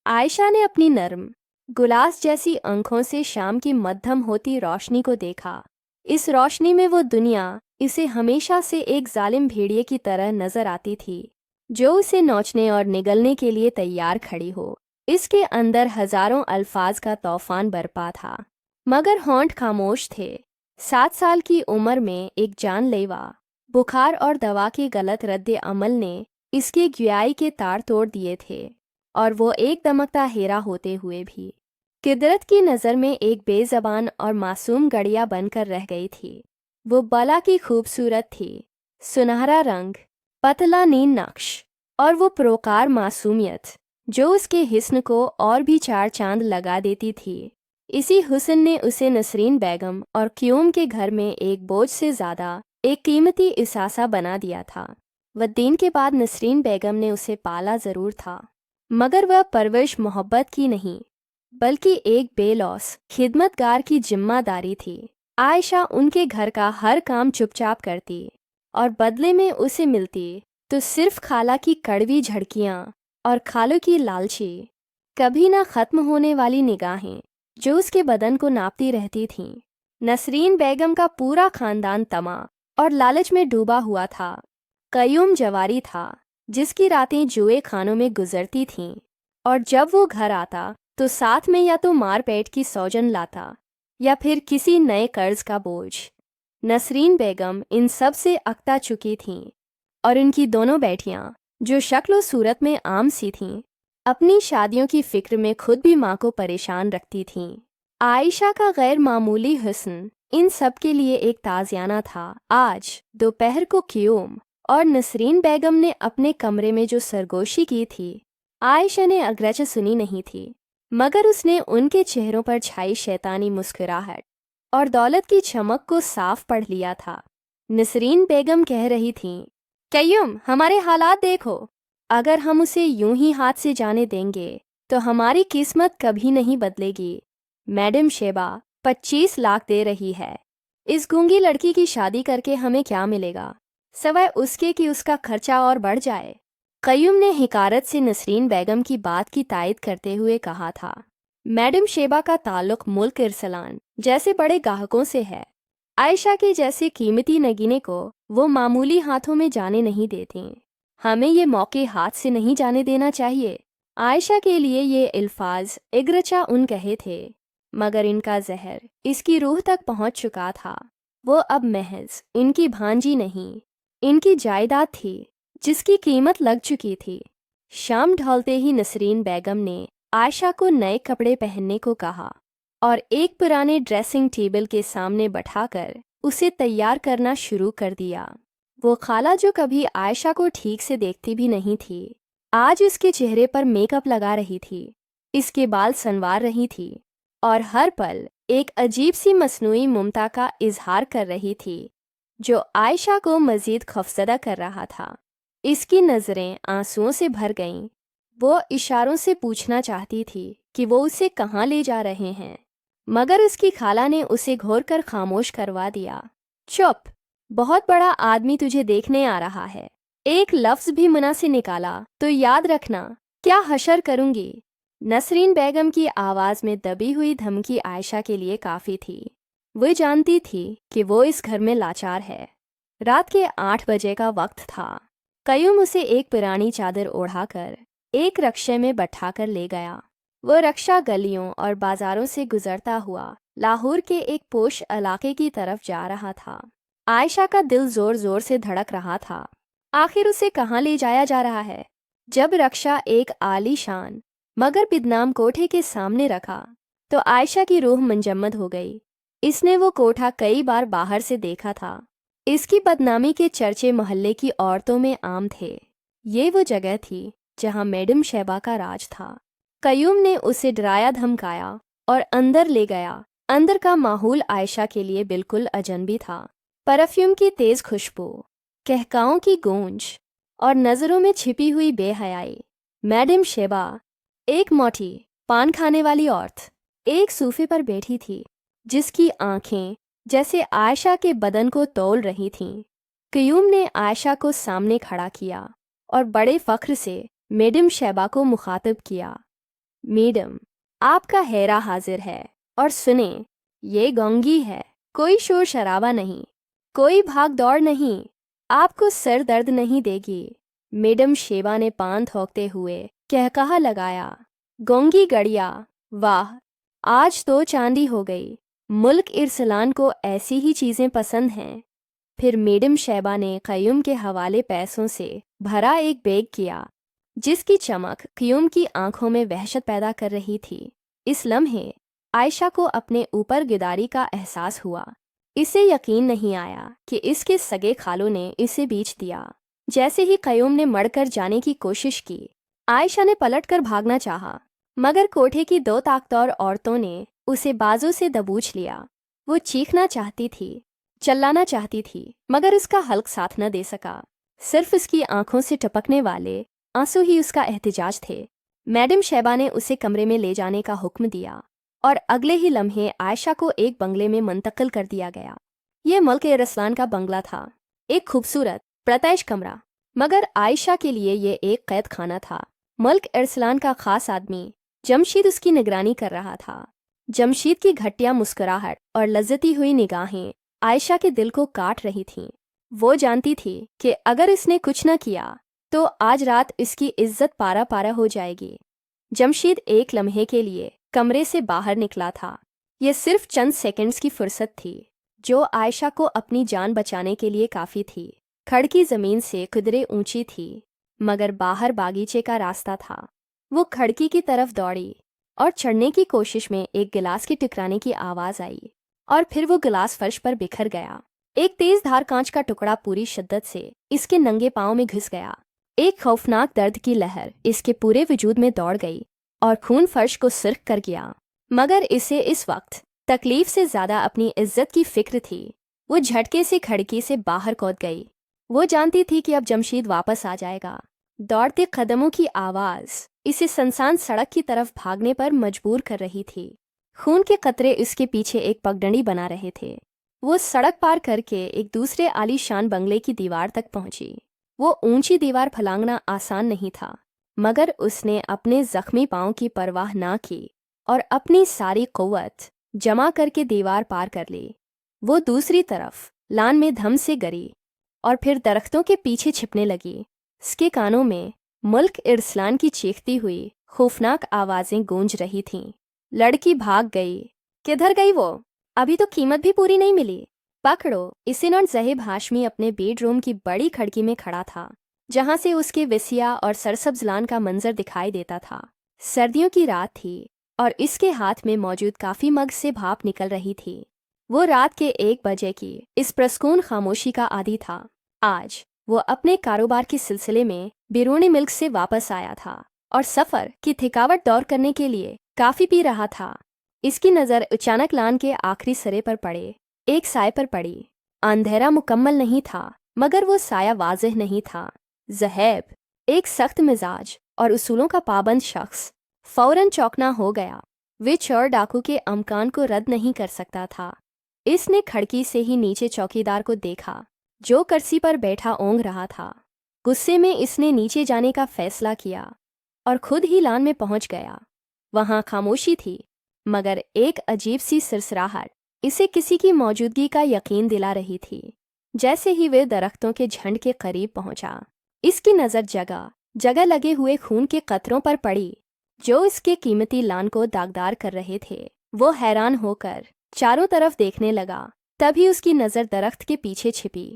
आयशा ने अपनी नर्म गुलास जैसी आंखों से शाम की मध्यम होती रोशनी को देखा। इस रोशनी में वो दुनिया इसे हमेशा से एक जालिम भेड़िए की तरह नजर आती थी, जो उसे नोचने और निगलने के लिए तैयार खड़ी हो। इसके अंदर हजारों अल्फाज का तूफान बरपा था, मगर होंठ खामोश थे। 7 साल की उम्र में एक जानलेवा बुखार और दवा के गलत रद्द अमल ने इसके गुयाई के तार तोड़ दिए थे, और वो एक दमकता हेरा होते हुए भी कुदरत की नज़र में एक बेज़बान और मासूम गड़िया बनकर रह गई थी। वो बला की खूबसूरत थी, सुनहरा रंग, पतला नीन नक्श और वो प्रोकार मासूमियत जो उसके हिस्न को और भी चार चांद लगा देती थी। इसी हुस्न ने उसे नसरीन बेगम और क्यूम के घर में एक बोझ से ज़्यादा एक कीमती इसासा बना दिया था। वह दिन के बाद नसरीन बेगम ने उसे पाला ज़रूर था, मगर वह परवरिश मोहब्बत की नहीं, बल्कि एक बेलौस खिदमतगार की जिम्मेदारी थी। आयशा उनके घर का हर काम चुपचाप करती और बदले में उसे मिलती तो सिर्फ खाला की कड़वी झड़कियाँ और खालों की लालची, कभी ना ख़त्म होने वाली निगाहें जो उसके बदन को नापती रहती थीं। नसरीन बेगम का पूरा खानदान तमा और लालच में डूबा हुआ था। कयूम जवारी था, जिसकी रातें जुए खानों में गुजरती थीं, और जब वो घर आता तो साथ में या तो मारपीट की सौजन लाता या फिर किसी नए कर्ज का बोझ। नसरीन बेगम इन सब से अकता चुकी थीं, और उनकी दोनों बेटियां, जो शक्ल सूरत में आम सी थीं, अपनी शादियों की फिक्र में खुद भी माँ को परेशान रखती थीं। आयशा का गैर मामूली हुस्न इन सब के लिए एक ताज़ियाना था। आज दोपहर को क्यूम और नसरीन बेगम ने अपने कमरे में जो सरगोशी की थी, आयशा ने अग्रच सुनी नहीं थी, मगर उसने उनके चेहरों पर छाई शैतानी मुस्कुराहट और दौलत की चमक को साफ पढ़ लिया था। नसरीन बेगम कह रही थीं, कयूम, हमारे हालात देखो। अगर हम उसे यूं ही हाथ से जाने देंगे तो हमारी किस्मत कभी नहीं बदलेगी। मैडम शेबा 25 लाख दे रही है। इस गूंगी लड़की की शादी करके हमें क्या मिलेगा, सवाए उसके कि उसका खर्चा और बढ़ जाए। कयूम ने हिकारत से नसरीन बेगम की बात की तायद करते हुए कहा था। मैडम शेबा का ताल्लुक मुल्क इरसलान जैसे बड़े गाहकों से है। आयशा के जैसे कीमती नगीने को वो मामूली हाथों में जाने नहीं देती। हमें ये मौके हाथ से नहीं जाने देना चाहिए। आयशा के लिए ये अल्फाज इगरचा उन कहे थे, मगर इनका जहर इसकी रूह तक पहुंच चुका था। वो अब महज इनकी भांजी नहीं, इनकी जायदाद थी, जिसकी कीमत लग चुकी थी। शाम ढलते ही नसरीन बेगम ने आयशा को नए कपड़े पहनने को कहा और एक पुराने ड्रेसिंग टेबल के सामने बैठाकर उसे तैयार करना शुरू कर दिया। वो खाला जो कभी आयशा को ठीक से देखती भी नहीं थी, आज उसके चेहरे पर मेकअप लगा रही थी, इसके बाल संवार रही थी और हर पल एक अजीब सी मसनूई ममता का इजहार कर रही थी, जो आयशा को मजीद खौफजदा कर रहा था। इसकी नज़रें आंसुओं से भर गईं। वो इशारों से पूछना चाहती थी कि वो उसे कहाँ ले जा रहे हैं, मगर उसकी खाला ने उसे घोर कर खामोश करवा दिया। चुप, बहुत बड़ा आदमी तुझे देखने आ रहा है। एक लफ्ज़ भी मुंह से निकाला तो याद रखना क्या हशर करूंगी। नसरीन बेगम की आवाज़ में दबी हुई धमकी आयशा के लिए काफ़ी थी। वो जानती थी कि वो इस घर में लाचार है। रात के 8 बजे का वक्त था। कयूम उसे एक पुरानी चादर ओढ़ाकर एक रक्शे में बैठाकर ले गया। वो रक्षा गलियों और बाजारों से गुजरता हुआ लाहौर के एक पोश इलाके की तरफ जा रहा था। आयशा का दिल जोर जोर से धड़क रहा था। आखिर उसे कहाँ ले जाया जा रहा है? जब रक्षा एक आलीशान मगर बदनाम कोठे के सामने रखा तो आयशा की रूह मंजमद हो गई। इसने वो कोठा कई बार बाहर से देखा था। इसकी बदनामी के चर्चे मोहल्ले की औरतों में आम थे। ये वो जगह थी जहां मैडम शेबा का राज था। कयूम ने उसे डराया धमकाया और अंदर ले गया। अंदर का माहौल आयशा के लिए बिल्कुल अजनबी था। परफ्यूम की तेज खुशबू, कहकाओं की गूंज और नज़रों में छिपी हुई बेहयाई। मैडम शेबा, एक मोटी पान खाने वाली औरत, एक सूफे पर बैठी थी, जिसकी आंखें जैसे आयशा के बदन को तौल रही थीं। कयूम ने आयशा को सामने खड़ा किया और बड़े फख्र से मैडम शेबा को मुखातिब किया। मैडम, आपका हेरा हाजिर है। और सुने, ये गोंगी है, कोई शोर शराबा नहीं, कोई भाग दौड़ नहीं, आपको सर दर्द नहीं देगी। मैडम शेबा ने पान थोकते हुए कहकहा लगाया, गोंगी गड़िया, वाह, आज तो चांदी हो गई। मुल्क इरसलान को ऐसी ही चीज़ें पसंद हैं। फिर मैडम शेबा ने क़य्यूम के हवाले पैसों से भरा एक बैग किया, जिसकी चमक क़य्यूम की आंखों में वहशत पैदा कर रही थी। इस लम्हे आयशा को अपने ऊपर गिदारी का एहसास हुआ। इसे यकीन नहीं आया कि इसके सगे खालों ने इसे बेच दिया। जैसे ही क़य्यूम ने मड़कर जाने की कोशिश की, आयशा ने पलटकर भागना चाहा, मगर कोठे की दो ताकतवर औरतों ने उसे बाजू से दबोच लिया। वो चीखना चाहती थी, चिल्लाना चाहती थी, मगर उसका हल्क साथ न दे सका। सिर्फ उसकी आंखों से टपकने वाले आंसू ही उसका एहतिजाज थे। मैडम शेबा ने उसे कमरे में ले जाने का हुक्म दिया और अगले ही लम्हे आयशा को एक बंगले में मुंतकिल कर दिया गया। यह मुल्क इरसलान का बंगला था, एक खूबसूरत प्रताइश कमरा, मगर आयशा के लिए यह एक कैद खाना था। मुल्क इरसलान का खास आदमी जमशीद उसकी निगरानी कर रहा था। जमशीद की घटिया मुस्कुराहट और लज्जती हुई निगाहें आयशा के दिल को काट रही थीं। वो जानती थी कि अगर इसने कुछ न किया तो आज रात इसकी इज्जत पारा पारा हो जाएगी। जमशीद एक लम्हे के लिए कमरे से बाहर निकला था। यह सिर्फ चंद सेकंड्स की फुर्सत थी, जो आयशा को अपनी जान बचाने के लिए काफ़ी थी। खड़की ज़मीन से कुदरे ऊंची थी, मगर बाहर बागीचे का रास्ता था। वो खड़की की तरफ दौड़ी और चढ़ने की कोशिश में एक गिलास के टकराने की आवाज़ आई और फिर वो गिलास फर्श पर बिखर गया। एक तेज धार कांच का टुकड़ा पूरी शिद्दत से इसके नंगे पाँव में घुस गया। एक खौफनाक दर्द की लहर इसके पूरे वजूद में दौड़ गई और खून फर्श को सुर्ख कर गया। मगर इसे इस वक्त तकलीफ से ज़्यादा अपनी इज्जत की फिक्र थी। वो झटके से खिड़की से बाहर कूद गई। वो जानती थी कि अब जमशीद वापस आ जाएगा। दौड़ते कदमों की आवाज़ इसे सुनसान सड़क की तरफ भागने पर मजबूर कर रही थी। खून के कतरे उसके पीछे एक पगडंडी बना रहे थे। वो सड़क पार करके एक दूसरे आलीशान बंगले की दीवार तक पहुंची। वो ऊंची दीवार फलांगना आसान नहीं था, मगर उसने अपने जख्मी पांव की परवाह ना की और अपनी सारी कुव्वत जमा करके दीवार पार कर ली। वो दूसरी तरफ लान में धम से गिरी और फिर दरख्तों के पीछे छिपने लगी। उसके कानों में मुल्क इरसलान की चीखती हुई खौफनाक आवाज़ें गूंज रही थीं। लड़की भाग गई। किधर गई वो? अभी तो कीमत भी पूरी नहीं मिली। पकड़ो इसे। नॉन ज़हीब हाशमी अपने बेडरूम की बड़ी खिड़की में खड़ा था, जहां से उसके विसिया और सरसब्ज लान का मंजर दिखाई देता था। सर्दियों की रात थी और इसके हाथ में मौजूद काफ़ी मग से भाप निकल रही थी। वो रात के 1 बजे की इस प्रस्कून खामोशी का आदी था। आज वो अपने कारोबार के सिलसिले में बिरूनी मिल्क से वापस आया था और सफ़र की थकावट दूर करने के लिए काफ़ी पी रहा था। इसकी नज़र अचानक लान के आखिरी सिरे पर पड़े एक साए पर पड़ी। अंधेरा मुकम्मल नहीं था, मगर वो साया वाज़ेह नहीं था। ज़हैब, एक सख्त मिजाज और उसूलों का पाबंद शख्स, फौरन चौंकना हो गया। वे चोर डाकू के अमकान को रद्द नहीं कर सकता था। इसने खिड़की से ही नीचे चौकीदार को देखा, जो कुर्सी पर बैठा ओंघ रहा था। गुस्से में इसने नीचे जाने का फैसला किया और खुद ही लान में पहुंच गया। वहां खामोशी थी, मगर एक अजीब सी सिरसराहट इसे किसी की मौजूदगी का यकीन दिला रही थी। जैसे ही वे दरख्तों के झंड के करीब पहुंचा, इसकी नज़र जगह जगह लगे हुए खून के कतरों पर पड़ी, जो इसके कीमती लान को दागदार कर रहे थे। वो हैरान होकर चारों तरफ देखने लगा। तभी उसकी नज़र दरख्त के पीछे छिपी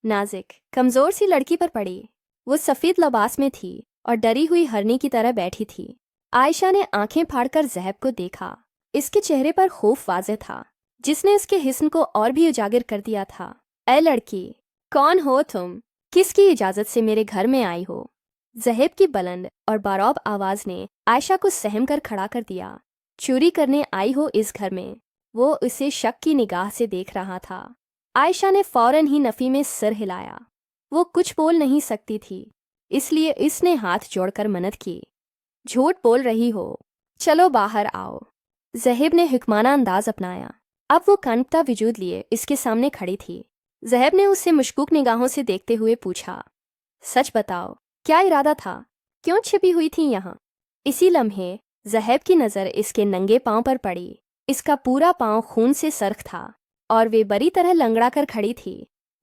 नाजिक कमज़ोर सी लड़की पर पड़ी। वो सफ़ेद लिबास में थी और डरी हुई हरनी की तरह बैठी थी। आयशा ने आंखें फाड़कर ज़हैब को देखा। इसके चेहरे पर खौफ वाज़ेह था, जिसने उसके हिस्न को और भी उजागर कर दिया था। ऐ लड़की, कौन हो तुम? किसकी इजाज़त से मेरे घर में आई हो? ज़हैब की बुलंद और बारौब आवाज़ ने आयशा को सहम कर खड़ा कर दिया। चोरी करने आई हो इस घर में? वो उसे शक की निगाह से देख रहा था। आयशा ने फौरन ही नफ़ी में सिर हिलाया। वो कुछ बोल नहीं सकती थी, इसलिए इसने हाथ जोड़कर मन्नत की। झूठ बोल रही हो, चलो बाहर आओ। ज़हैब ने हुक्माना अंदाज अपनाया। अब वो कांपता वजूद लिए इसके सामने खड़ी थी। ज़हैब ने उससे मुश्कुक निगाहों से देखते हुए पूछा, सच बताओ, क्या इरादा था? क्यों छिपी हुई थी यहाँ? इसी लम्हे ज़हैब की नज़र इसके नंगे पाँव पर पड़ी। इसका पूरा पाँव खून से सर्ख था और वे बुरी तरह लंगड़ा कर खड़ी थी।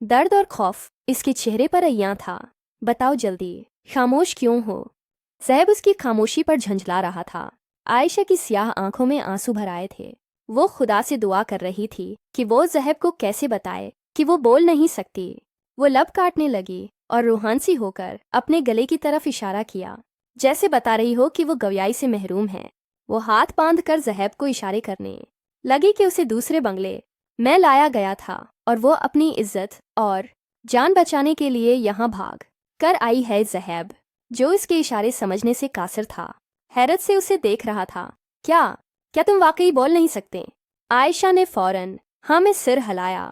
दर्द और खौफ इसके चेहरे पर अय्यां था। बताओ जल्दी, खामोश क्यों हो? ज़हैब उसकी खामोशी पर झंझला रहा था। आयशा की स्याह आंखों में आंसू भर आए थे। वो खुदा से दुआ कर रही थी कि वो ज़हैब को कैसे बताए कि वो बोल नहीं सकती। वो लब काटने लगी और रूहानसी होकर अपने गले की तरफ इशारा किया, जैसे बता रही हो कि वो गवयाई से महरूम है। वो हाथ बांध कर ज़हैब को इशारे करने लगी कि उसे दूसरे बंगले में लाया गया था और वो अपनी इज्जत और जान बचाने के लिए यहाँ भाग कर आई है। ज़हैब, जो इसके इशारे समझने से कासिर था, हैरत से उसे देख रहा था। क्या तुम वाकई बोल नहीं सकते? आयशा ने फौरन हाँ में सिर हिलाया।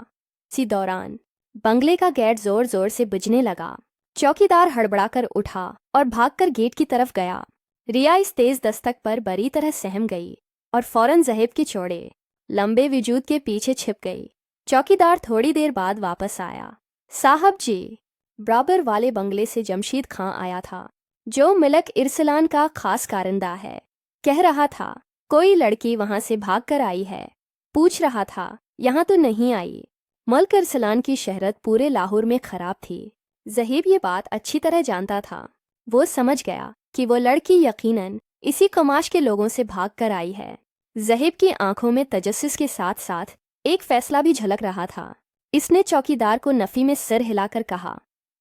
इसी दौरान बंगले का गेट जोर जोर से बजने लगा। चौकीदार हड़बड़ाकर उठा और भागकर गेट की तरफ गया। रिया इस तेज दस्तक पर बुरी तरह सहम गई और फौरन ज़हैब के चौड़े लंबे वजूद के पीछे छिप गई। चौकीदार थोड़ी देर बाद वापस आया। साहब जी, बराबर वाले बंगले से जमशीद खां आया था, जो मलक इरसलान का खास कारिंदा है। कह रहा था कोई लड़की वहां से भाग कर आई है। पूछ रहा था यहाँ तो नहीं आई। मलक इरसलान की शहरत पूरे लाहौर में खराब थी। ज़हैब ये बात अच्छी तरह जानता था। वो समझ गया कि वो लड़की यकीनन इसी कमाश के लोगों से भाग कर आई है। ज़हैब की आंखों में तजस्सुस के साथ साथ एक फैसला भी झलक रहा था। इसने चौकीदार को नफ़ी में सिर हिलाकर कहा,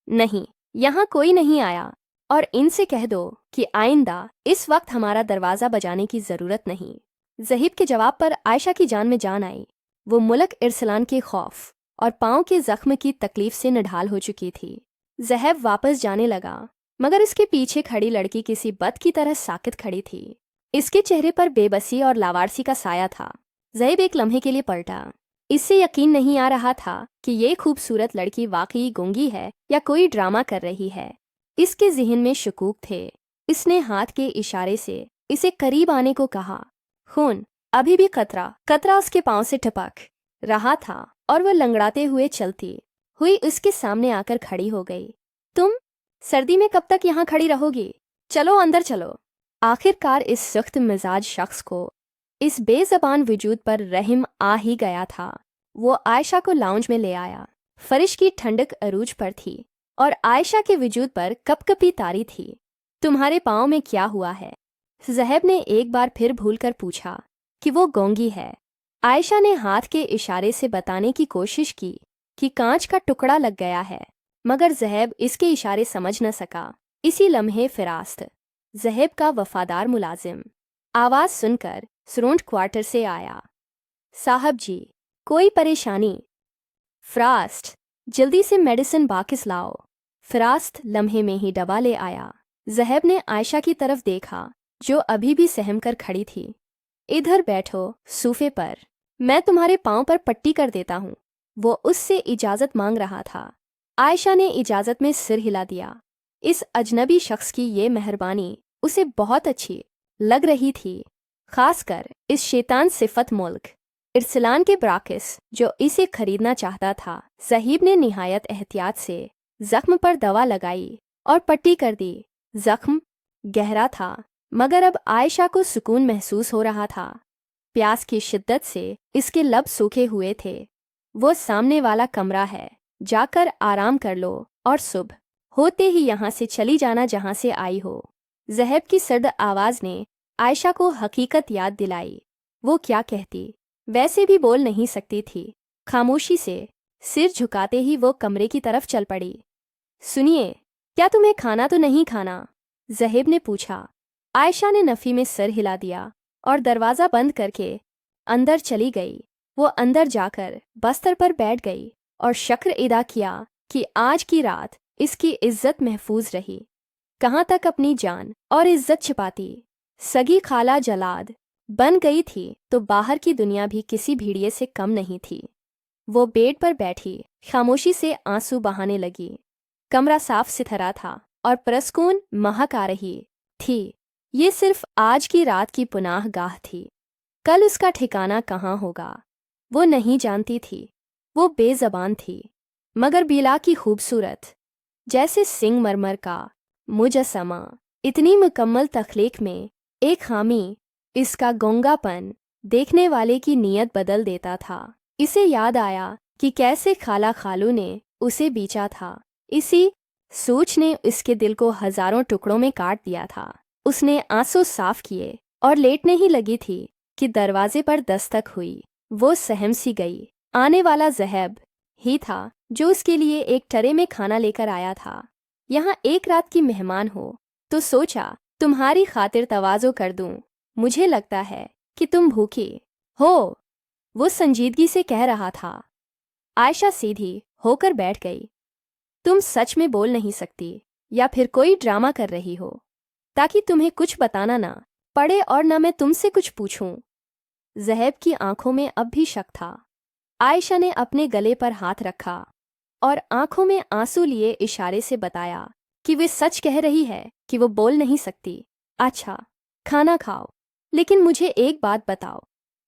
नहीं, यहाँ कोई नहीं आया और इनसे कह दो कि आइंदा इस वक्त हमारा दरवाज़ा बजाने की ज़रूरत नहीं। ज़हैब के जवाब पर आयशा की जान में जान आई। वो मुल्क इरसलान के खौफ और पाँव के जख्म की तकलीफ से नढाल हो चुकी थी। ज़हैब वापस जाने लगा, मगर इसके पीछे खड़ी लड़की किसी बत की तरह साकित खड़ी थी। इसके चेहरे पर बेबसी और लावारसी का साया था। ज़हैब एक लम्हे के लिए पलटा। इससे यकीन नहीं आ रहा था कि ये खूबसूरत लड़की वाकई गूंगी है या कोई ड्रामा कर रही है। इसके ज़हन में शकूक थे। इसने हाथ के इशारे से इसे करीब आने को कहा। खून अभी भी कतरा उसके पांव से टपक रहा था और वह लंगड़ाते हुए चलती हुई उसके सामने आकर खड़ी हो गई। तुम सर्दी में कब तक यहाँ खड़ी रहोगी? चलो अंदर चलो। आखिरकार इस सख्त मिजाज शख्स को इस बेज़बान वजूद पर रहम आ ही गया था। वो आयशा को लाउंज में ले आया। फरिश की ठंडक अरूज पर थी और आयशा के वजूद पर कपकपी तारी थी। तुम्हारे पाँव में क्या हुआ है? ज़हैब ने एक बार फिर भूलकर पूछा कि वो गूंगी है। आयशा ने हाथ के इशारे से बताने की कोशिश की कि कांच का टुकड़ा लग गया है, मगर ज़हैब इसके इशारे समझ न सका। इसी लम्हे फिरास्त, ज़हैब का वफादार मुलाजिम, आवाज़ सुनकर सरोंड क्वार्टर से आया। साहब जी, कोई परेशानी? फ़रास्ट, जल्दी से मेडिसिन बाकिस लाओ। फ़रास्त लम्हे में ही दवा ले आया। ज़हैब ने आयशा की तरफ देखा, जो अभी भी सहम कर खड़ी थी। इधर बैठो सूफे पर, मैं तुम्हारे पाँव पर पट्टी कर देता हूँ। वो उससे इजाज़त मांग रहा था। आयशा ने इजाज़त में सिर हिला दिया। इस अजनबी शख्स की ये मेहरबानी उसे बहुत अच्छी लग रही थी, खासकर इस शैतान सिफत मुल्क इरसलान के बराकिस जो इसे खरीदना चाहता था। ज़हैब ने निहायत एहतियात से जख्म पर दवा लगाई और पट्टी कर दी। जख्म गहरा था, मगर अब आयशा को सुकून महसूस हो रहा था। प्यास की शिद्दत से इसके लब सूखे हुए थे। वो सामने वाला कमरा है, जाकर आराम कर लो और सुबह होते ही यहाँ से चली जाना जहाँ से आई हो। ज़हैब की सर्द आवाज़ ने आयशा को हकीकत याद दिलाई। वो क्या कहती, वैसे भी बोल नहीं सकती थी। खामोशी से सिर झुकाते ही वो कमरे की तरफ चल पड़ी। सुनिए, क्या तुम्हें खाना तो नहीं खाना? ज़हैब ने पूछा। आयशा ने नफ़ी में सर हिला दिया और दरवाज़ा बंद करके अंदर चली गई। वो अंदर जाकर बस्तर पर बैठ गई और शुक्र अदा किया कि आज की रात इसकी इज्जत महफूज रही। कहाँ तक अपनी जान और इज्जत छिपाती? सगी खाला जलाद बन गई थी तो बाहर की दुनिया भी किसी भेड़िए से कम नहीं थी। वो बेड पर बैठी खामोशी से आंसू बहाने लगी। कमरा साफ सुथरा था और पुरस्कून महक आ रही थी। ये सिर्फ आज की रात की पुनाह गाह थी। कल उसका ठिकाना कहाँ होगा वो नहीं जानती थी। वो बेज़बान थी, मगर बिला की खूबसूरत, जैसे सिंगमरमर का मुजस्समा, इतनी मुकम्मल तख्लीक में एक खामी, इसका गूंगापन देखने वाले की नीयत बदल देता था। इसे याद आया कि कैसे खाला खालू ने उसे बेचा था। इसी सोच ने इसके दिल को हजारों टुकड़ों में काट दिया था। उसने आंसू साफ किए और लेटने ही लगी थी कि दरवाजे पर दस्तक हुई। वो सहम सी गई। आने वाला ज़हब ही था जो उसके लिए एक ट्रे में खाना लेकर आया था। यहाँ एक रात की मेहमान हो तो सोचा तुम्हारी खातिर तवाज़ो कर दूं। मुझे लगता है कि तुम भूखी हो, वो संजीदगी से कह रहा था। आयशा सीधी होकर बैठ गई। तुम सच में बोल नहीं सकती या फिर कोई ड्रामा कर रही हो ताकि तुम्हें कुछ बताना ना पड़े और न मैं तुमसे कुछ पूछूं। ज़हब की आंखों में अब भी शक था। आयशा ने अपने गले पर हाथ रखा और आंखों में आंसू लिए इशारे से बताया कि वे सच कह रही है कि वो बोल नहीं सकती। अच्छा, खाना खाओ, लेकिन मुझे एक बात बताओ,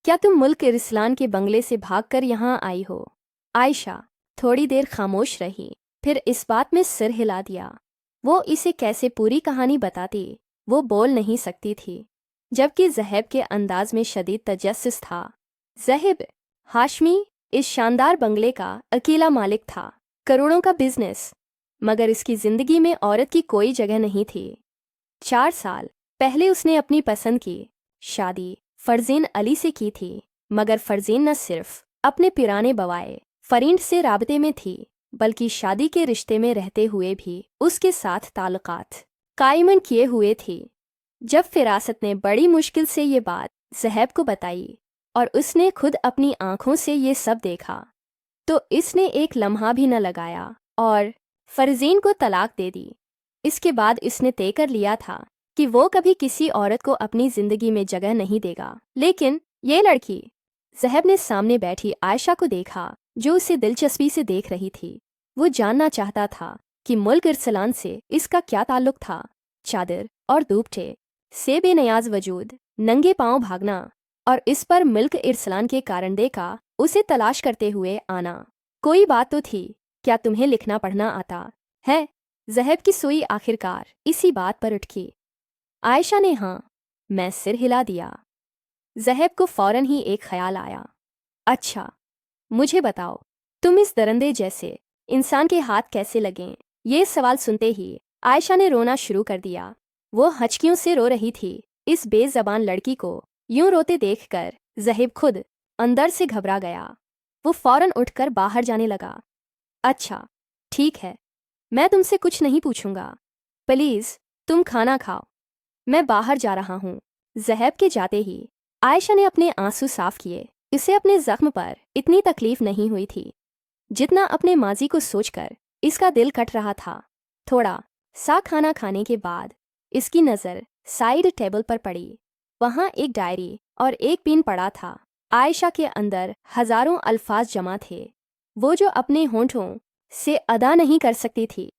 क्या तुम मुल्क इरसलान के बंगले से भागकर यहाँ आई हो? आयशा थोड़ी देर खामोश रही, फिर इस बात में सिर हिला दिया। वो इसे कैसे पूरी कहानी बताती, वो बोल नहीं सकती थी, जबकि ज़हब के अंदाज में शदीद तजस्सुस था। ज़हब हाशमी इस शानदार बंगले का अकेला मालिक था, करोड़ों का बिजनेस, मगर इसकी जिंदगी में औरत की कोई जगह नहीं थी। 4 साल पहले उसने अपनी पसंद की शादी फरजीन अली से की थी, मगर फरजीन न सिर्फ अपने पुराने बवाए फरींड से राबते में थी, बल्कि शादी के रिश्ते में रहते हुए भी उसके साथ ताल्लुकात कायमन किए हुए थी। जब फिरासत ने बड़ी मुश्किल से ये बात ज़हब को बताई और उसने खुद अपनी आंखों से ये सब देखा, तो इसने एक लम्हा भी न लगाया और फरजीन को तलाक दे दी। इसके बाद इसने तय कर लिया था कि वो कभी किसी औरत को अपनी जिंदगी में जगह नहीं देगा। लेकिन ये लड़की, ज़हब ने सामने बैठी आयशा को देखा जो उसे दिलचस्पी से देख रही थी। वो जानना चाहता था कि मुल्क इरसलान से इसका क्या ताल्लुक था। चादर और दूपटे से बेनियाज वजूद, नंगे पांव भागना और इस पर मुल्क इरसलान के कारंदे का उसे तलाश करते हुए आना। कोई बात तो थी, क्या तुम्हें लिखना पढ़ना आता है? ज़हब की सुई आखिरकार इसी बात पर उठकी। आयशा ने हाँ मैं सिर हिला दिया। ज़हब को फौरन ही एक ख्याल आया। अच्छा, मुझे बताओ, तुम इस दरंदे जैसे इंसान के हाथ कैसे लगें? ये सवाल सुनते ही आयशा ने रोना शुरू कर दिया। वो हचकियों से रो रही थी। इस बेज़बान लड़की को यूं रोते देखकर ज़हब खुद अंदर से घबरा गया। वो फौरन उठकर बाहर जाने लगा। अच्छा, ठीक है, मैं तुमसे कुछ नहीं पूछूंगा। प्लीज़ तुम खाना खाओ, मैं बाहर जा रहा हूँ। ज़हब के जाते ही आयशा ने अपने आंसू साफ किए। इसे अपने जख्म पर इतनी तकलीफ नहीं हुई थी जितना अपने माजी को सोचकर इसका दिल कट रहा था। थोड़ा सा खाना खाने के बाद इसकी नज़र साइड टेबल पर पड़ी। वहाँ एक डायरी और एक पेन पड़ा था। आयशा के अंदर हजारों अल्फाज जमा थे, वो जो अपने होंठों से अदा नहीं कर सकती थी।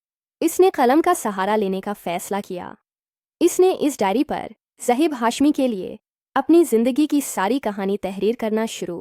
इसने कलम का सहारा लेने का फैसला किया। इसने इस डायरी पर ज़हब हाशमी के लिए अपनी ज़िंदगी की सारी कहानी तहरीर करना शुरू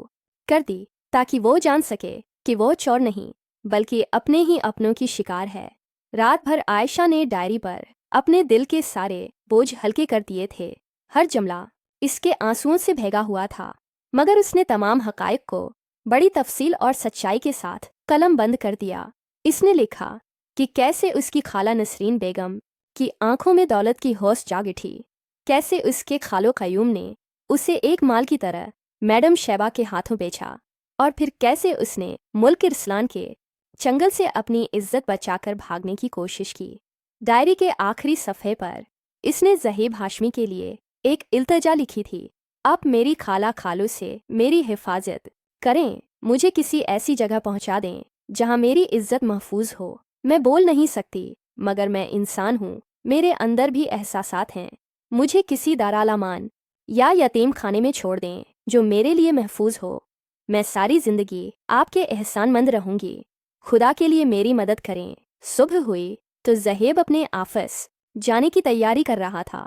कर दी, ताकि वो जान सके कि वो चोर नहीं बल्कि अपने ही अपनों की शिकार है। रात भर आयशा ने डायरी पर अपने दिल के सारे बोझ हल्के कर दिए थे। हर जुमला इसके आंसुओं से भीगा हुआ था, मगर उसने तमाम हक़ाइक़ को बड़ी तफसील और सच्चाई के साथ कलम बंद कर दिया। इसने लिखा कि कैसे उसकी खाला नसरीन बेगम की आंखों में दौलत की हौस जाग उठी, कैसे उसके खालो क़यूम ने उसे एक माल की तरह मैडम शैबा के हाथों बेचा, और फिर कैसे उसने मुल्क इरसलान के चंगल से अपनी इज्जत बचाकर भागने की कोशिश की। डायरी के आखिरी सफ़े पर इसने ज़हब हाशमी के लिए एक इल्तजा लिखी थी। आप मेरी खाला खालू से मेरी हिफाजत करें, मुझे किसी ऐसी जगह पहुंचा दें जहां मेरी इज्जत महफूज हो। मैं बोल नहीं सकती, मगर मैं इंसान हूँ, मेरे अंदर भी एहसासात हैं। मुझे किसी दारालामान या यतीम खाने में छोड़ दें जो मेरे लिए महफूज हो। मैं सारी ज़िंदगी आपके एहसानमंद रहूँगी। खुदा के लिए मेरी मदद करें। सुबह हुई तो ज़हब अपने ऑफिस जाने की तैयारी कर रहा था।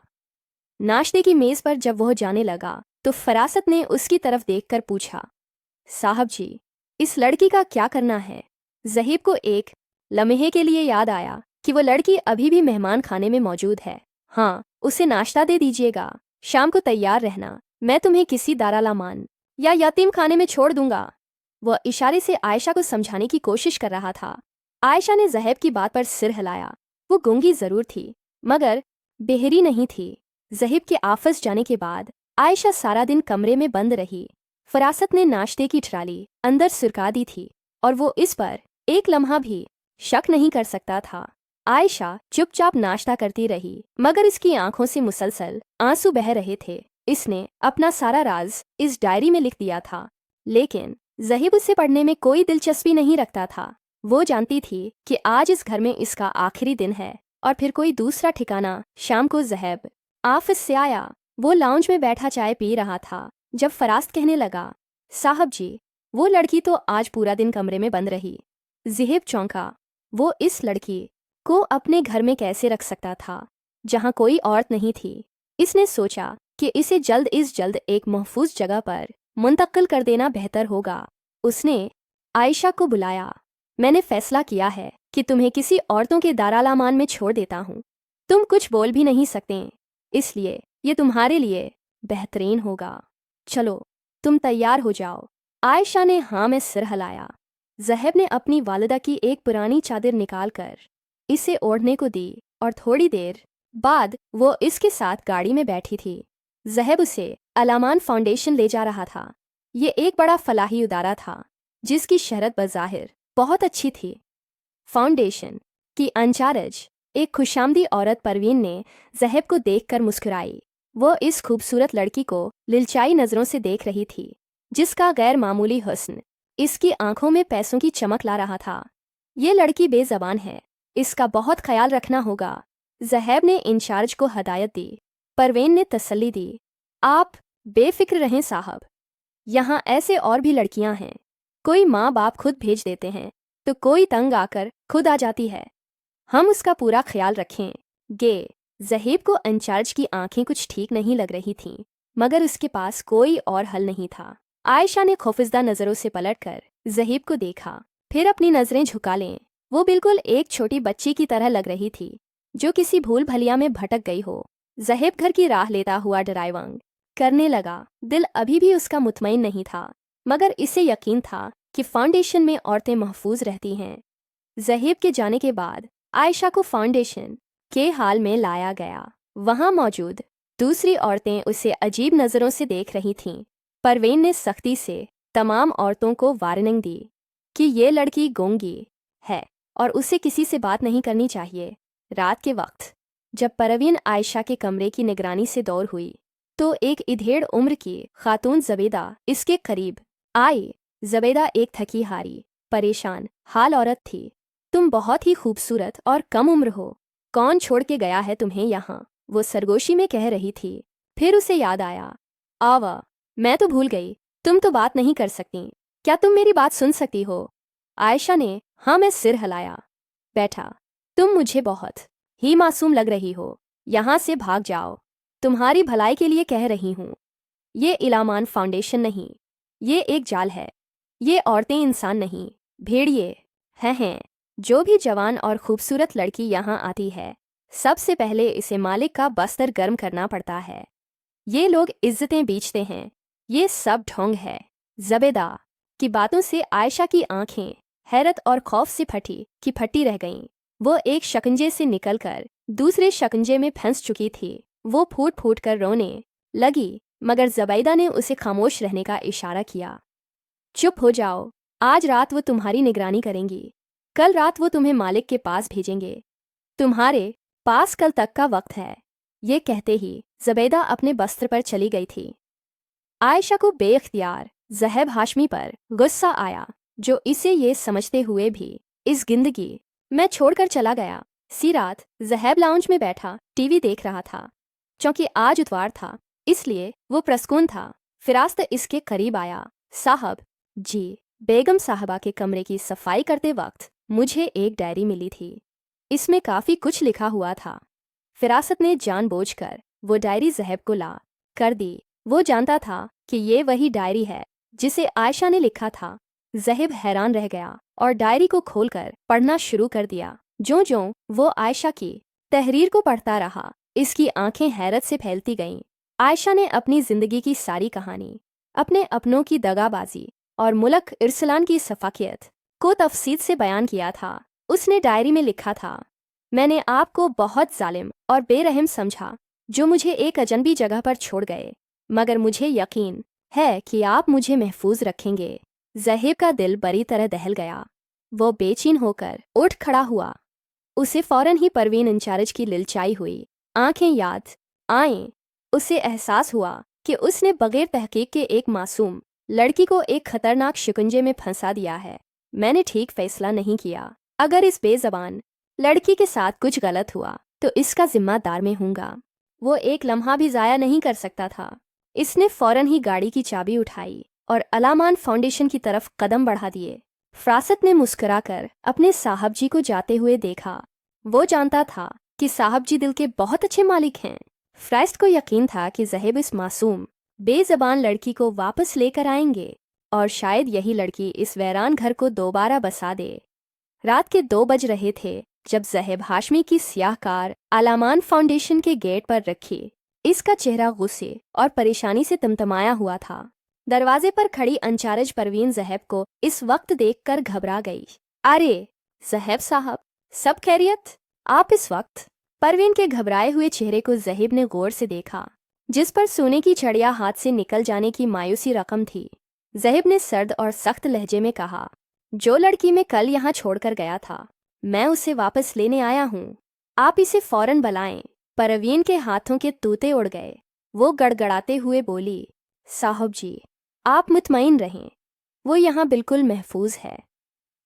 नाश्ते की मेज़ पर जब वह जाने लगा तो फरासत ने उसकी तरफ देखकर पूछा, साहब जी, इस लड़की का क्या करना है? ज़हब को एक लम्हे के लिए याद आया कि वो लड़की अभी भी मेहमान खाने में मौजूद है। हाँ, उसे नाश्ता दे दीजिएगा। शाम को तैयार रहना, मैं तुम्हें किसी दारालामान या यतीम खाने में छोड़ दूंगा। वह इशारे से आयशा को समझाने की कोशिश कर रहा था। आयशा ने ज़हैब की बात पर सिर हिलाया। वो गूंगी जरूर थी मगर बेहरी नहीं थी। ज़हैब के ऑफिस जाने के बाद आयशा सारा दिन कमरे में बंद रही। फरासत ने नाश्ते की ट्राली अंदर सुरका दी थी और वो इस पर एक लम्हा भी शक नहीं कर सकता था। आयशा चुपचाप नाश्ता करती रही मगर इसकी आंखों से मुसलसल आंसू बह रहे थे। इसने अपना सारा राज इस डायरी में लिख दिया था, लेकिन ज़हैब उसे पढ़ने में कोई दिलचस्पी नहीं रखता था। वो जानती थी कि आज इस घर में इसका आखिरी दिन है और फिर कोई दूसरा ठिकाना। शाम को ज़हैब ऑफिस से आया। वो लाउंज में बैठा चाय पी रहा था जब फरास्त कहने लगा, साहब जी, वो लड़की तो आज पूरा दिन कमरे में बंद रही। ज़हैब चौंका। वो इस लड़की को अपने घर में कैसे रख सकता था जहां कोई औरत नहीं थी। इसने सोचा कि इसे जल्द एक महफूज जगह पर मुंतकिल कर देना बेहतर होगा। उसने आयशा को बुलाया। मैंने फैसला किया है कि तुम्हें किसी औरतों के दारालामान में छोड़ देता हूँ। तुम कुछ बोल भी नहीं सकते, इसलिए ये तुम्हारे लिए बेहतरीन होगा। चलो, तुम तैयार हो जाओ। आयशा ने हाँ में सिर हिलाया। ज़हैब ने अपनी वालिदा की एक पुरानी चादर निकालकर इसे ओढ़ने को दी और थोड़ी देर बाद वो इसके साथ गाड़ी में बैठी थी। ज़हैब उसे अलामान फाउंडेशन ले जा रहा था। ये एक बड़ा फलाही उदारा था जिसकी शहरत बज़ाहिर बहुत अच्छी थी। फाउंडेशन की इंचार्ज एक खुशामदी औरत परवीन ने ज़हैब को देखकर मुस्कुराई। वो इस खूबसूरत लड़की को लिलचाई नज़रों से देख रही थी जिसका गैर मामूली हुस्न इसकी आंखों में पैसों की चमक ला रहा था। ये लड़की बेज़बान है, इसका बहुत ख्याल रखना होगा। ज़हैब ने इंचार्ज को हदायत दी। परवीन ने तसल्ली दी, आप बेफिक्र रहें साहब, यहाँ ऐसे और भी लड़कियाँ हैं। कोई माँ बाप खुद भेज देते हैं तो कोई तंग आकर खुद आ जाती है। हम उसका पूरा ख्याल रखेंगे। ज़हैब को इंचार्ज की आंखें कुछ ठीक नहीं लग रही थीं मगर उसके पास कोई और हल नहीं था। आयशा ने खौफजदा नज़रों से पलटकर ज़हैब को देखा, फिर अपनी नज़रें झुका लें। वो बिल्कुल एक छोटी बच्ची की तरह लग रही थी जो किसी भूल भलिया में भटक गई हो। ज़हैब घर की राह लेता हुआ ड्राइविंग करने लगा। दिल अभी भी उसका मुतमईन नहीं था मगर इसे यकीन था कि फाउंडेशन में औरतें महफूज रहती हैं। ज़हैब के जाने के बाद आयशा को फाउंडेशन के हाल में लाया गया। वहां मौजूद दूसरी औरतें उसे अजीब नज़रों से देख रही थीं। परवीन ने सख्ती से तमाम औरतों को वार्निंग दी कि ये लड़की गूंगी है और उसे किसी से बात नहीं करनी चाहिए। रात के वक्त जब परवीन आयशा के कमरे की निगरानी से दौर हुई तो एक इधेड़ उम्र की खातून ज़बेदा इसके करीब आई। ज़बेदा एक थकी हारी परेशान हाल औरत थी। तुम बहुत ही खूबसूरत और कम उम्र हो, कौन छोड़ के गया है तुम्हें यहाँ? वो सरगोशी में कह रही थी। फिर उसे याद आया, आवा, मैं तो भूल गई, तुम तो बात नहीं कर सकती, क्या तुम मेरी बात सुन सकती हो? आयशा ने हाँ में सिर हिलाया। बैठा, तुम मुझे बहुत ही मासूम लग रही हो, यहाँ से भाग जाओ, तुम्हारी भलाई के लिए कह रही हूँ। ये इलामान फाउंडेशन नहीं, ये एक जाल है। ये औरतें इंसान नहीं, भेड़िए हैं। जो भी जवान और खूबसूरत लड़की यहाँ आती है सबसे पहले इसे मालिक का बस्तर गर्म करना पड़ता है। ये लोग इज्जतें बेचते हैं, ये सब ढोंग है। ज़बेदा की बातों से आयशा की आंखें हैरत और खौफ से फटी रह गईं। वो एक शकंजे से निकलकर दूसरे शकंजे में फंस चुकी थी। वो फूट फूट कर रोने लगी मगर ज़बैदा ने उसे खामोश रहने का इशारा किया। चुप हो जाओ, आज रात वो तुम्हारी निगरानी करेंगी, कल रात वो तुम्हें मालिक के पास भेजेंगे, तुम्हारे पास कल तक का वक्त है। ये कहते ही ज़बैदा अपने बस्तर पर चली गई थी। आयशा को बेख्तियार ज़हैब हाशमी पर गुस्सा आया जो इसे ये समझते हुए भी इस जिंदगी में छोड़कर चला गया। सी रात ज़हैब लाउंज में बैठा टीवी देख रहा था। चूंकि आज इतवार था इसलिए वो प्रसकून था। फिरास्त इसके करीब आया। साहब जी, बेगम साहबा के कमरे की सफाई करते वक्त मुझे एक डायरी मिली थी, इसमें काफ़ी कुछ लिखा हुआ था। फिरासत ने जानबूझकर वो डायरी ज़हैब को ला कर दी। वो जानता था कि ये वही डायरी है जिसे आयशा ने लिखा था। ज़हैब हैरान रह गया और डायरी को खोलकर पढ़ना शुरू कर दिया। ज्यों-ज्यों वो आयशा की तहरीर को पढ़ता रहा इसकी आंखें हैरत से फैलती गईं। आयशा ने अपनी ज़िंदगी की सारी कहानी, अपने अपनों की दगाबाजी और मुल्क इरसलान की सफाकियत को तफसील से बयान किया था। उसने डायरी में लिखा था, मैंने आपको बहुत जालिम और बेरहम समझा जो मुझे एक अजनबी जगह पर छोड़ गए, मगर मुझे यकीन है कि आप मुझे महफूज रखेंगे। ज़हीब का दिल बुरी तरह दहल गया। वो बेचैन होकर उठ खड़ा हुआ। उसे फौरन ही परवीन इंचार्ज की लिलचाई हुई। आंखें याद आएं। उसे एहसास हुआ कि उसने बगैर तहकीक के एक मासूम लड़की को एक खतरनाक शिकंजे में फंसा दिया है। मैंने ठीक फैसला नहीं किया। अगर इस बेज़बान लड़की के साथ कुछ गलत हुआ तो इसका जिम्मेदार मैं हूँगा। वो एक लम्हा भी ज़ाया नहीं कर सकता था। इसने फौरन ही गाड़ी की चाबी उठाई और अलामान फाउंडेशन की तरफ कदम बढ़ा दिए। फरासत ने मुस्कुराकर अपने साहब जी को जाते हुए देखा। वो जानता था कि साहब जी दिल के बहुत अच्छे मालिक हैं। फ्राइस्ट को यकीन था कि ज़हीब इस मासूम बेज़बान लड़की को वापस लेकर आएंगे और शायद यही लड़की इस वीरान घर को दोबारा बसा दे। रात के 2 बज रहे थे जब ज़हीब हाशमी की स्याह कार अलामान फाउंडेशन के गेट पर रखी। इसका चेहरा गुस्से और परेशानी से तमतमाया हुआ था। दरवाजे पर खड़ी इंचार्ज परवीन ज़हीब को इस वक्त देखकर घबरा गई। अरे ज़हीब साहब, सब खैरियत? आप इस वक्त? परवीन के घबराए हुए चेहरे को ज़हीब ने गौर से देखा, जिस पर सोने की चड़िया हाथ से निकल जाने की मायूसी रकम थी। ज़हीब ने सर्द और सख्त लहजे में कहा, जो लड़की मैं कल यहाँ छोड़कर गया था, मैं उसे वापस लेने आया हूँ। आप इसे फौरन बुलाएं। परवीन के हाथों के तूते उड़ गए। वो गड़गड़ाते हुए बोली, साहब जी, आप मुतमईन रहें, वो यहाँ बिल्कुल महफूज है।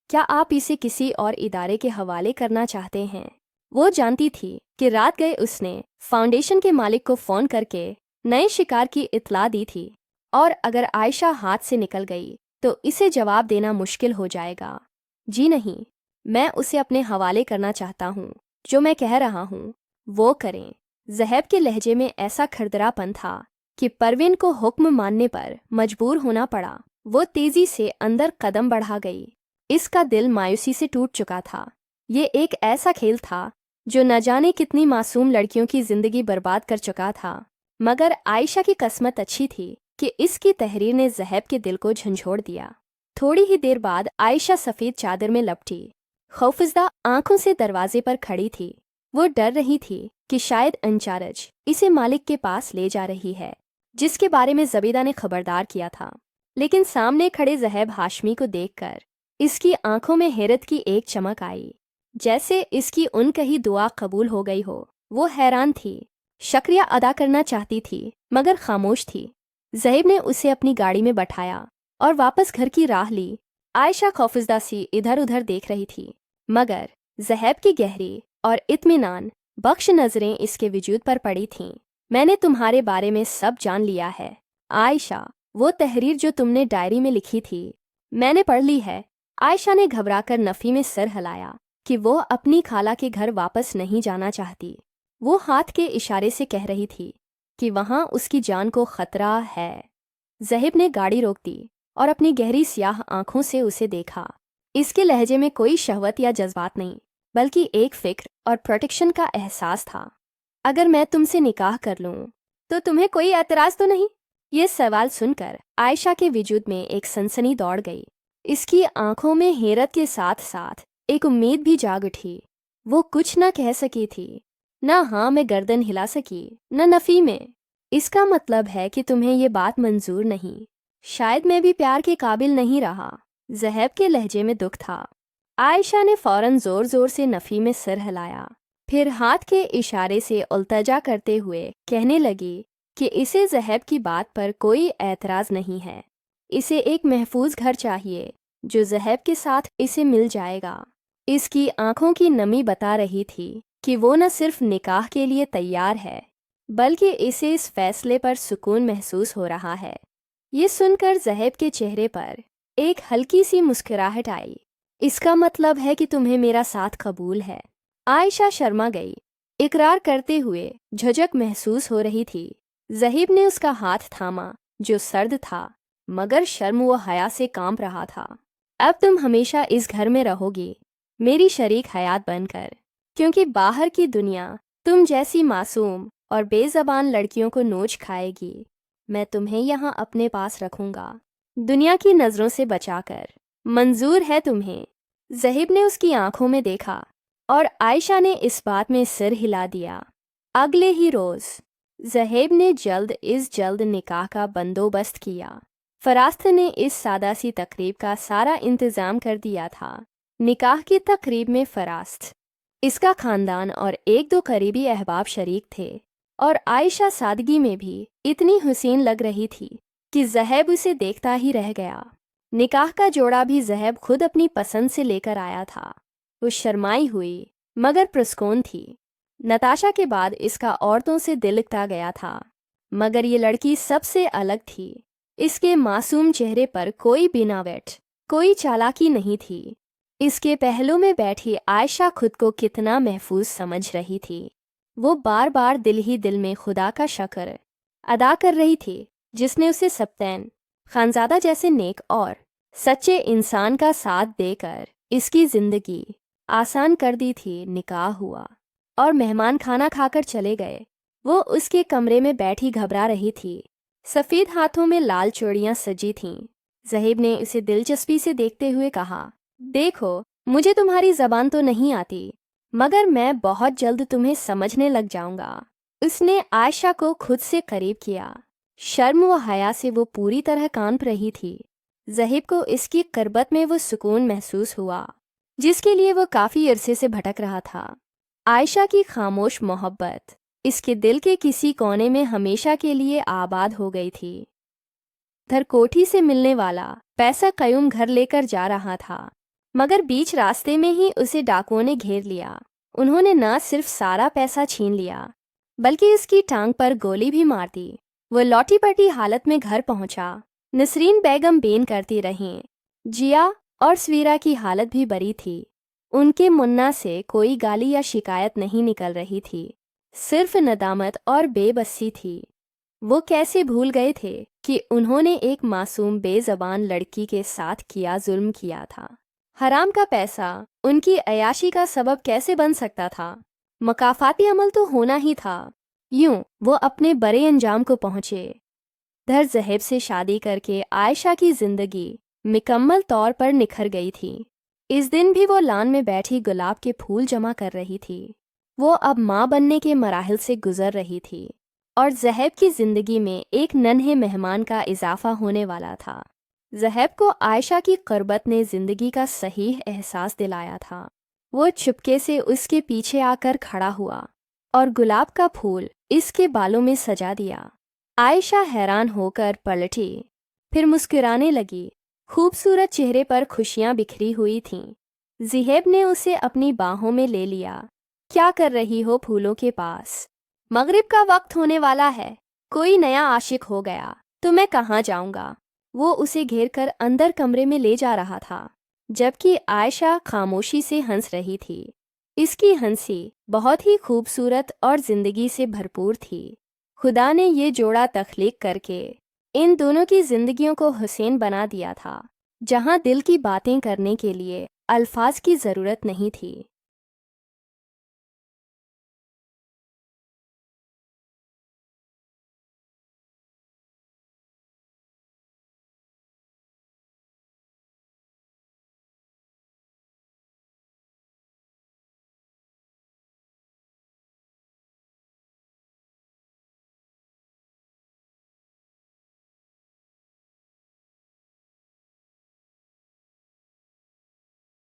क्या आप इसे किसी और इदारे के हवाले करना चाहते हैं? वो जानती थी कि रात गए उसने फाउंडेशन के मालिक को फ़ोन करके नए शिकार की इत्तला दी थी, और अगर आयशा हाथ से निकल गई तो इसे जवाब देना मुश्किल हो जाएगा। जी नहीं, मैं उसे अपने हवाले करना चाहता हूँ। जो मैं कह रहा हूँ वो करें। ज़हीब के लहजे में ऐसा खरदरापन था कि परवीन को हुक्म मानने पर मजबूर होना पड़ा। वो तेजी से अंदर कदम बढ़ा गई। इसका दिल मायूसी से टूट चुका था। ये एक ऐसा खेल था जो न जाने कितनी मासूम लड़कियों की जिंदगी बर्बाद कर चुका था। मगर आयशा की किस्मत अच्छी थी कि इसकी तहरीर ने ज़हीब के दिल को झंझोड़ दिया। थोड़ी ही देर बाद आयशा सफ़ेद चादर में लपटी, खौफजदा आंखों से दरवाजे पर खड़ी थी। वो डर रही थी कि शायद इंचार्ज इसे मालिक के पास ले जा रही है, जिसके बारे में ज़बीदा ने खबरदार किया था। लेकिन सामने खड़े ज़हीब हाशमी को देखकर इसकी आंखों में हैरत की एक चमक आई, जैसे इसकी उनकही दुआ कबूल हो गई हो। वो हैरान थी, शुक्रिया अदा करना चाहती थी मगर खामोश थी। ज़हीब ने उसे अपनी गाड़ी में बैठाया और वापस घर की राह ली। आयशा खौफजदा सी इधर उधर देख रही थी, मगर ज़हीब की गहरी और इत्मीनान बख्श नज़रें इसके वजूद पर पड़ी थीं। मैंने तुम्हारे बारे में सब जान लिया है आयशा। वो तहरीर जो तुमने डायरी में लिखी थी मैंने पढ़ ली है। आयशा ने घबराकर नफ़ी में सर हिलाया कि वो अपनी खाला के घर वापस नहीं जाना चाहती। वो हाथ के इशारे से कह रही थी कि वहाँ उसकी जान को खतरा है। ज़हीब ने गाड़ी रोक दी और अपनी गहरी स्याह आंखों से उसे देखा। इसके लहजे में कोई शहवत या जज्बात नहीं, बल्कि एक फ़िक्र और प्रोटेक्शन का एहसास था। अगर मैं तुमसे निकाह कर लूँ तो तुम्हें कोई एतराज़ तो नहीं? ये सवाल सुनकर आयशा के वजूद में एक सनसनी दौड़ गई। इसकी आंखों में हैरत के साथ साथ एक उम्मीद भी जाग उठी। वो कुछ न कह सकी थी, न हाँ में गर्दन हिला सकी, न नफ़ी में। इसका मतलब है कि तुम्हें ये बात मंजूर नहीं। शायद मैं भी प्यार के काबिल नहीं रहा। ज़हीब के लहजे में दुख था। आयशा ने फौरन ज़ोर ज़ोर से नफ़ी में सिर हिलाया, फिर हाथ के इशारे से उल्तजा करते हुए कहने लगी कि इसे ज़हीब की बात पर कोई एतराज़ नहीं है। इसे एक महफूज घर चाहिए जो ज़हीब के साथ इसे मिल जाएगा। इसकी आंखों की नमी बता रही थी कि वो न सिर्फ निकाह के लिए तैयार है, बल्कि इसे इस फैसले पर सुकून महसूस हो रहा है। ये सुनकर ज़हीब के चेहरे पर एक हल्की सी मुस्कुराहट आई। इसका मतलब है कि तुम्हें मेरा साथ कबूल है। आयशा शर्मा गई। इकरार करते हुए झिझक महसूस हो रही थी। ज़हीब ने उसका हाथ थामा जो सर्द था, मगर शर्म व हया से कांप रहा था। अब तुम हमेशा इस घर में रहोगी, मेरी शरीक हयात बनकर, क्योंकि बाहर की दुनिया तुम जैसी मासूम اور بے زبان لڑکیوں کو نوچ کھائے گی۔ میں تمہیں یہاں اپنے پاس رکھوں گا، دنیا کی نظروں سے بچا کر۔ منظور ہے تمہیں؟ زہیب نے اس کی آنکھوں میں دیکھا اور عائشہ نے اس بات میں سر ہلا دیا۔ اگلے ہی روز زہیب نے جلد نکاح کا بندوبست کیا۔ فراست نے اس سادہ سی تقریب کا سارا انتظام کر دیا تھا۔ نکاح کی تقریب میں فراست، اس کا خاندان اور ایک دو قریبی احباب شریک تھے، اور عائشہ سادگی میں بھی اتنی حسین لگ رہی تھی کہ زہیب اسے دیکھتا ہی رہ گیا۔ نکاح کا جوڑا بھی زہیب خود اپنی پسند سے لے کر آیا تھا۔ وہ شرمائی ہوئی مگر پرسکون تھی۔ نتاشا کے بعد اس کا عورتوں سے دل لگتا گیا تھا، مگر یہ لڑکی سب سے الگ تھی۔ اس کے معصوم چہرے پر کوئی بناوٹ، کوئی چالاکی نہیں تھی۔ اس کے پہلو میں بیٹھی عائشہ خود کو کتنا محفوظ سمجھ رہی تھی۔ وہ بار بار دل ہی دل میں خدا کا شکر ادا کر رہی تھی جس نے اسے سبتین خانزادہ جیسے نیک اور سچے انسان کا ساتھ دے کر اس کی زندگی آسان کر دی تھی۔ نکاح ہوا اور مہمان کھانا کھا کر چلے گئے۔ وہ اس کے کمرے میں بیٹھی گھبرا رہی تھی۔ سفید ہاتھوں میں لال چوڑیاں سجی تھیں۔ زہیب نے اسے دلچسپی سے دیکھتے ہوئے کہا، دیکھو، مجھے تمہاری زبان تو نہیں آتی، مگر میں بہت جلد تمہیں سمجھنے لگ جاؤں گا۔ اس نے عائشہ کو خود سے قریب کیا۔ شرم و حیا سے وہ پوری طرح کانپ رہی تھی۔ زہیب کو اس کی قربت میں وہ سکون محسوس ہوا جس کے لیے وہ کافی عرصے سے بھٹک رہا تھا۔ عائشہ کی خاموش محبت اس کے دل کے کسی کونے میں ہمیشہ کے لیے آباد ہو گئی تھی۔ دھر کوٹھی سے ملنے والا پیسہ قیوم گھر لے کر جا رہا تھا، مگر بیچ راستے میں ہی اسے ڈاکوؤں نے گھیر لیا۔ انہوں نے نہ صرف سارا پیسہ چھین لیا بلکہ اس کی ٹانگ پر گولی بھی مار دی۔ وہ لوٹی پٹی حالت میں گھر پہنچا۔ نسرین بیگم بین کرتی رہیں۔ جیا اور سویرا کی حالت بھی بری تھی۔ ان کے منا سے کوئی گالی یا شکایت نہیں نکل رہی تھی، صرف ندامت اور بے بسی تھی۔ وہ کیسے بھول گئے تھے کہ انہوں نے ایک معصوم بے زبان لڑکی کے ساتھ کیا ظلم کیا تھا۔ حرام کا پیسہ ان کی عیاشی کا سبب کیسے بن سکتا تھا؟ مکافاتی عمل تو ہونا ہی تھا۔ یوں وہ اپنے برے انجام کو پہنچے۔ دھر زہیب سے شادی کر کے عائشہ کی زندگی مکمل طور پر نکھر گئی تھی۔ اس دن بھی وہ لان میں بیٹھی گلاب کے پھول جمع کر رہی تھی۔ وہ اب ماں بننے کے مراحل سے گزر رہی تھی اور زہیب کی زندگی میں ایک ننھے مہمان کا اضافہ ہونے والا تھا۔ زہیب کو عائشہ کی قربت نے زندگی کا صحیح احساس دلایا تھا۔ وہ چپکے سے اس کے پیچھے آ کر کھڑا ہوا اور گلاب کا پھول اس کے بالوں میں سجا دیا۔ عائشہ حیران ہو کر پلٹی، پھر مسکرانے لگی۔ خوبصورت چہرے پر خوشیاں بکھری ہوئی تھیں۔ زہیب نے اسے اپنی باہوں میں لے لیا۔ کیا کر رہی ہو پھولوں کے پاس؟ مغرب کا وقت ہونے والا ہے، کوئی نیا عاشق ہو گیا تو میں کہاں جاؤں گا؟ وہ اسے گھیر کر اندر کمرے میں لے جا رہا تھا، جبکہ عائشہ خاموشی سے ہنس رہی تھی۔ اس کی ہنسی بہت ہی خوبصورت اور زندگی سے بھرپور تھی۔ خدا نے یہ جوڑا تخلیق کر کے ان دونوں کی زندگیوں کو حسین بنا دیا تھا، جہاں دل کی باتیں کرنے کے لیے الفاظ کی ضرورت نہیں تھی۔